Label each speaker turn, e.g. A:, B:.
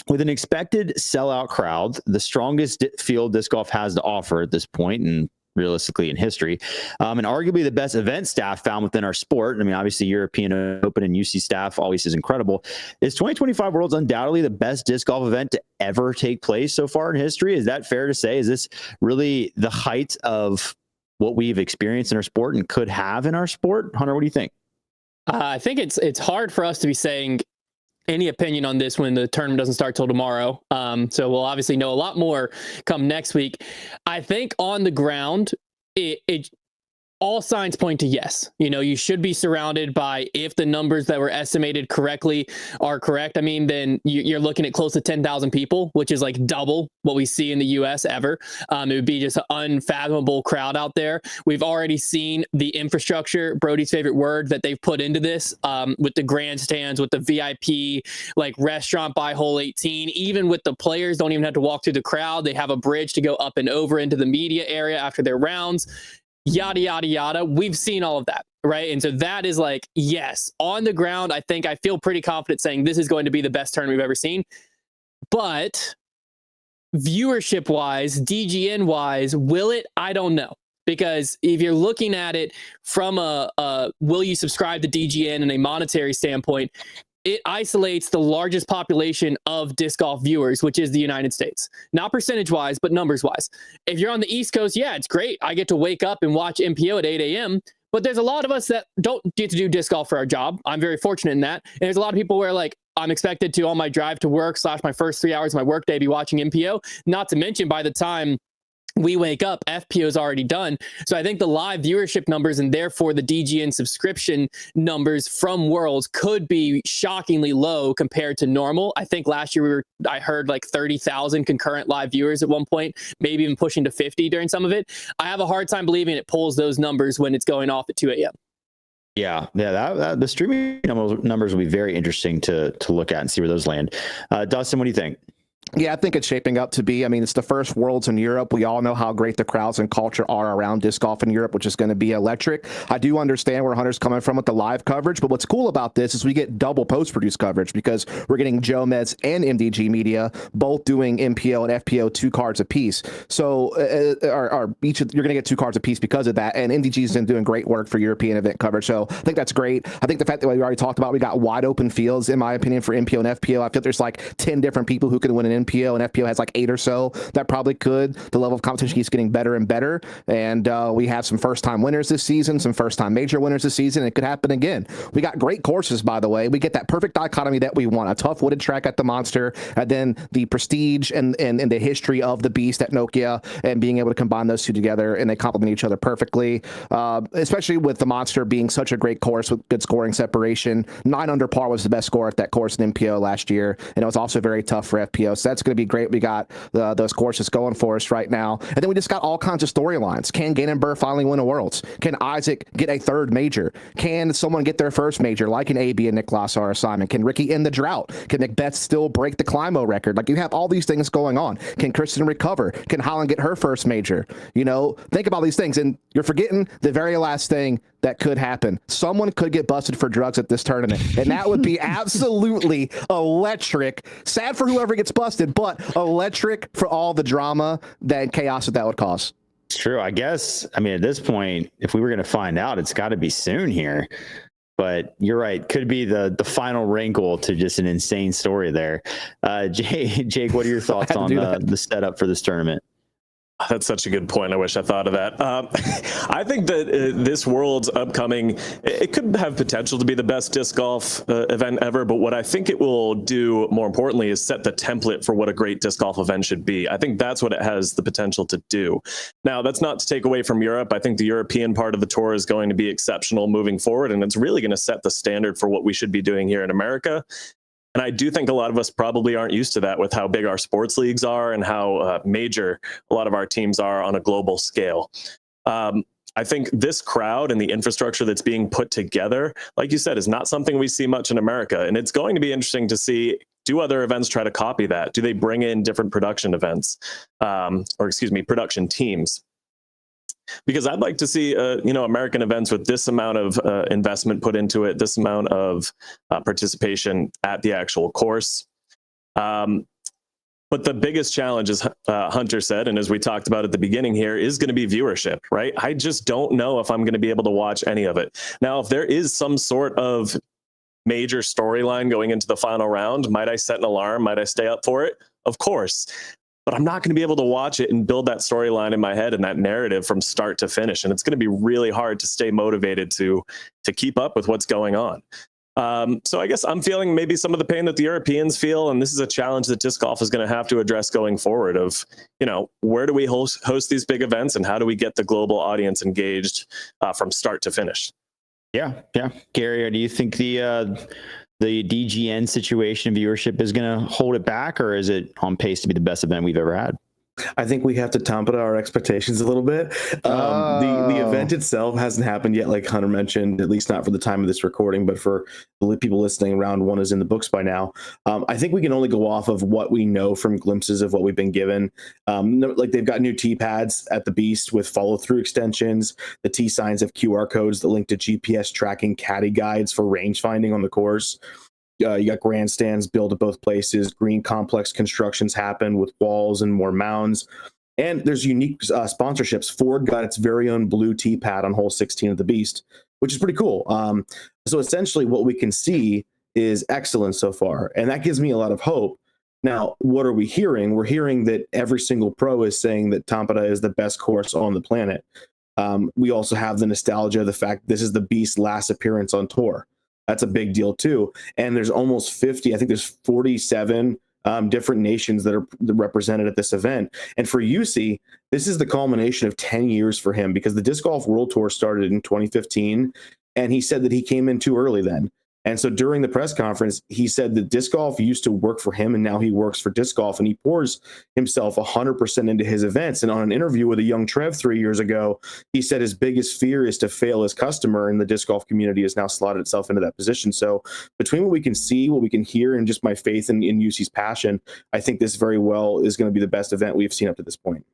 A: With an expected sellout crowd, the strongest field disc golf has to offer at this point, and realistically in history, and arguably the best event staff found within our sport. I mean, obviously European Open and UC staff always is incredible. Is 2025 Worlds undoubtedly the best disc golf event to ever take place so far in history? Is that fair to say? Is this really the height of what we've experienced in our sport and could have in our sport? Hunter, what do you think?
B: I think it's hard for us to be saying any opinion on this when the tournament doesn't start till tomorrow. So we'll obviously know a lot more come next week. I think on the ground, it all signs point to yes. You know, you should be surrounded by, if the numbers that were estimated correctly are correct, I mean, then you're looking at close to 10,000 people, which is like double what we see in the US ever. It would be just an unfathomable crowd out there. We've already seen the infrastructure, Brody's favorite word, that they've put into this, with the grandstands, with the VIP, like restaurant by hole 18, even with the players don't even have to walk through the crowd. They have a bridge to go up and over into the media area after their rounds. Yada, yada, yada. We've seen all of that, right? And so that is like, yes, on the ground, I think I feel pretty confident saying this is going to be the best tournament we've ever seen. But viewership-wise, DGN-wise, will it? I don't know. Because if you're looking at it from a will you subscribe to DGN in a monetary standpoint, it isolates the largest population of disc golf viewers, which is the United States. Not percentage-wise, but numbers-wise. If you're on the East Coast, yeah, it's great. I get to wake up and watch MPO at 8 a.m., but there's a lot of us that don't get to do disc golf for our job. I'm very fortunate in that. And there's a lot of people where, like, I'm expected to, on my drive to work / my first 3 hours of my workday, be watching MPO. Not to mention, by the time we wake up, FPO is already done. So I think the live viewership numbers, and therefore the DGN subscription numbers from Worlds, could be shockingly low compared to normal. I think last year I heard like 30,000 concurrent live viewers at one point, maybe even pushing to 50 during some of it. I have a hard time believing it pulls those numbers when it's going off at 2 a.m.
A: Yeah, the streaming numbers will be very interesting to look at and see where those land. Dustin, what do you think?
C: Yeah, I think it's shaping up to be. I mean, it's the first Worlds in Europe. We all know how great the crowds and culture are around disc golf in Europe, which is going to be electric. I do understand where Hunter's coming from with the live coverage, but what's cool about this is we get double post-produced coverage because we're getting Joe Meds and MDG Media both doing MPO and FPO 2 cards apiece. So you're going to get 2 cards apiece because of that, and MDG's been doing great work for European event coverage. So I think that's great. I think the fact that we already talked about, we got wide open fields, in my opinion, for MPO and FPO. I feel there's like 10 different people who could win an MPO, and FPO has like 8 or so that probably could. The level of competition keeps getting better and better, and we have some first-time winners this season, some first-time major winners this season. It could happen again. We got great courses, by the way. We get that perfect dichotomy that we want: a tough wooded track at the Monster, and then the prestige and the history of the Beast at Nokia, and being able to combine those two together, and they complement each other perfectly, especially with the Monster being such a great course with good scoring separation. 9 under par was the best score at that course in MPO last year, and it was also very tough for FPO, so that's going to be great. We got those courses going for us right now. And then we just got all kinds of storylines. Can Gannon Burr finally win a Worlds? Can Isaac get a 3rd major? Can someone get their 1st major, like an AB and Nick Glassar or Simon? Can Ricky end the drought? Can Macbeth still break the Climo record? Like, you have all these things going on. Can Kristen recover? Can Holland get her 1st major? You know, think about these things. And you're forgetting the very last thing that could happen. Someone could get busted for drugs at this tournament, and that would be absolutely electric. Sad for whoever gets busted, but electric for all the drama and chaos that would cause.
A: It's true. I guess, I mean, at this point, if we were going to find out, it's got to be soon here. But you're right. Could be the final wrinkle to just an insane story there. Jake, what are your thoughts on the setup for this tournament?
D: That's such a good point. I wish I thought of that. I think that this World's upcoming, it could have potential to be the best disc golf event ever, but what I think it will do, more importantly, is set the template for what a great disc golf event should be. I think that's what it has the potential to do. Now, that's not to take away from Europe. I think the European part of the tour is going to be exceptional moving forward, and it's really going to set the standard for what we should be doing here in America. And I do think a lot of us probably aren't used to that with how big our sports leagues are and how major a lot of our teams are on a global scale. I think this crowd and the infrastructure that's being put together, like you said, is not something we see much in America. And it's going to be interesting to see, do other events try to copy that? Do they bring in different production events, production teams? Because I'd like to see, American events with this amount of investment put into it, this amount of participation at the actual course. But the biggest challenge, as Hunter said, and as we talked about at the beginning here, is going to be viewership, right? I just don't know if I'm going to be able to watch any of it. Now, if there is some sort of major storyline going into the final round, might I set an alarm? Might I stay up for it? Of course. But I'm not going to be able to watch it and build that storyline in my head and that narrative from start to finish. And it's going to be really hard to stay motivated to keep up with what's going on. So I guess I'm feeling maybe some of the pain that the Europeans feel, and this is a challenge that disc golf is going to have to address going forward of, where do we host these big events and how do we get the global audience engaged from start to finish?
A: Yeah. Gary, do you think the DGN situation viewership is going to hold it back, or is it on pace to be the best event we've ever had?
E: I think we have to temper our expectations a little bit. The event itself hasn't happened yet, like Hunter mentioned, at least not for the time of this recording, but for the people listening, round one is in the books by now. I think we can only go off of what we know from glimpses of what we've been given. Like they've got new T pads at the Beast with follow-through extensions. The T signs have QR codes that link to GPS tracking, caddy guides for range finding on the course. You got grandstands built at both places. Green complex constructions happen with walls and more mounds. And there's unique sponsorships. Ford got its very own blue tee pad on hole 16 of the Beast, which is pretty cool. So essentially what we can see is excellence so far. And that gives me a lot of hope. Now, what are we hearing? We're hearing that every single pro is saying that Tampere is the best course on the planet. We also have the nostalgia of the fact this is the Beast's last appearance on tour. That's a big deal too. And there's almost 50, I think there's 47 different nations that are represented at this event. And for UC, this is the culmination of 10 years for him, because the Disc Golf World Tour started in 2015. And he said that he came in too early then. And so during the press conference, he said that disc golf used to work for him and now he works for disc golf, and he pours himself 100% into his events. And on an interview with a young Trev 3 years ago, he said his biggest fear is to fail his customer, and the disc golf community has now slotted itself into that position. So between what we can see, what we can hear, and just my faith in UC's passion, I think this very well is going to be the best event we've seen up to this point.